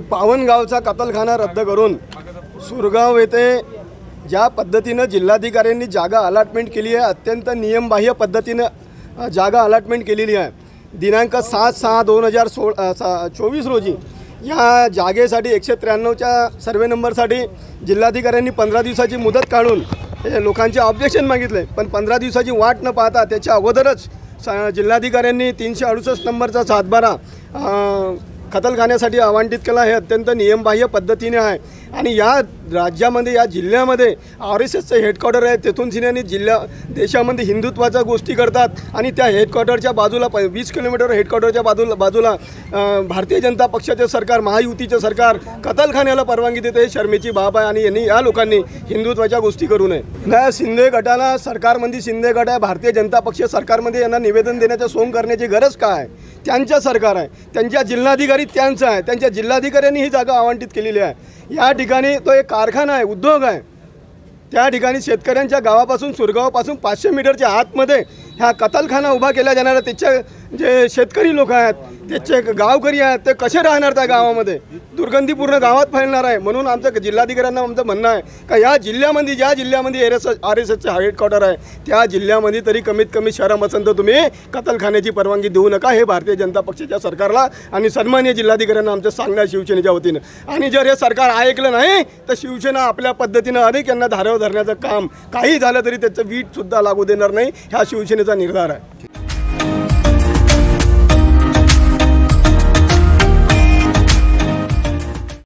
पावनगावचा कत्तलखाना रद्द करून सुरगाव येथे ज्या पद्धतीनं जिल्हाधिकाऱ्यांनी जागा अलॉटमेंट केली आहे, अत्यंत नियमबाह्य पद्धतीनं जागा अलॉटमेंट केलेली आहे। दिनांक 7/6/2024 रोजी या जागेसाठी 193च्या सर्वे नंबरसाठी जिल्हाधिकाऱ्यांनी 15 दिवसाची मुदत काढून लोकांचे ऑब्जेक्शन मागितले, पण 15 दिवसाची वाट न पाहता त्याच्या अगोदरच जिल्हाधिकाऱ्यांनी 368 नंबरचा सातबारा कत्तलखान्यासाठी आवंटित केला। हे अत्यंत नियमबाह्य पद्धतीने आहे आणि या राज्यामध्ये या जिल्ह्यामध्ये RSSचं हेडक्वार्टर आहे। तेथून सिन्यांनी देशामध्ये हिंदुत्वाच्या गोष्टी करतात आणि त्या हेडक्वार्टरच्या बाजूला 20 किलोमीटर हेडक्वार्टरच्या बाजूला भारतीय जनता पक्षाचे सरकार, महायुतीचे सरकार कत्तलखान्याला परवानगी देते। हे शर्मेची बाब आहे आणि यांनी या लोकांनी हिंदुत्वाच्या गोष्टी करू नये। नाही, शिंदे गटाला सरकारमध्ये शिंदे गट आहे, भारतीय जनता पक्ष सरकारमध्ये यांना निवेदन देण्याचं सोंग करण्याची गरज काय? त्यांचं सरकार आहे, त्यांच्या जिल्हाधिकारी त्यांचं आहे, त्यांच्या जिल्हाधिकाऱ्यांनी ही जागा आवंटित केलेली आहे। या ठिकाणी तो एक कारखाना आहे, उद्योग आहे। त्या ठिकाणी शेतकऱ्यांच्या गावापासून सुरगावापासून 500 मीटरच्या आतमध्ये हा कत्तलखाना उभा केला जाणार आहे। त्याचे जे शेतकरी लोक आहेत, त्याचे गावकरी आहेत, ते कसे राहणार त्या गावामध्ये? दुर्गंधीपूर्ण गावात फैलणार आहे। म्हणून आमचं जिल्हाधिकाऱ्यांना आमचं म्हणणं आहे का या जिल्ह्यामध्ये ज्या जिल्ह्यामध्ये RSSचं हेडक्वार्टर आहे त्या जिल्ह्यामध्ये तरी कमीत कमी शहरम असेल तर तुम्ही कत्तलखान्याची परवानगी देऊ नका। हे भारतीय जनता पक्षाच्या सरकारला आणि सन्माननीय जिल्हाधिकाऱ्यांना आमचं सांगणं शिवसेनेच्या वतीनं। आणि जर हे सरकार ऐकलं नाही तर शिवसेना आपल्या पद्धतीनं अधिक यांना धारावर धरण्याचं काम काही झालं तरी त्याचं वीटसुद्धा लागू देणार नाही, ह्या शिवसेनेचा निर्धार आहे।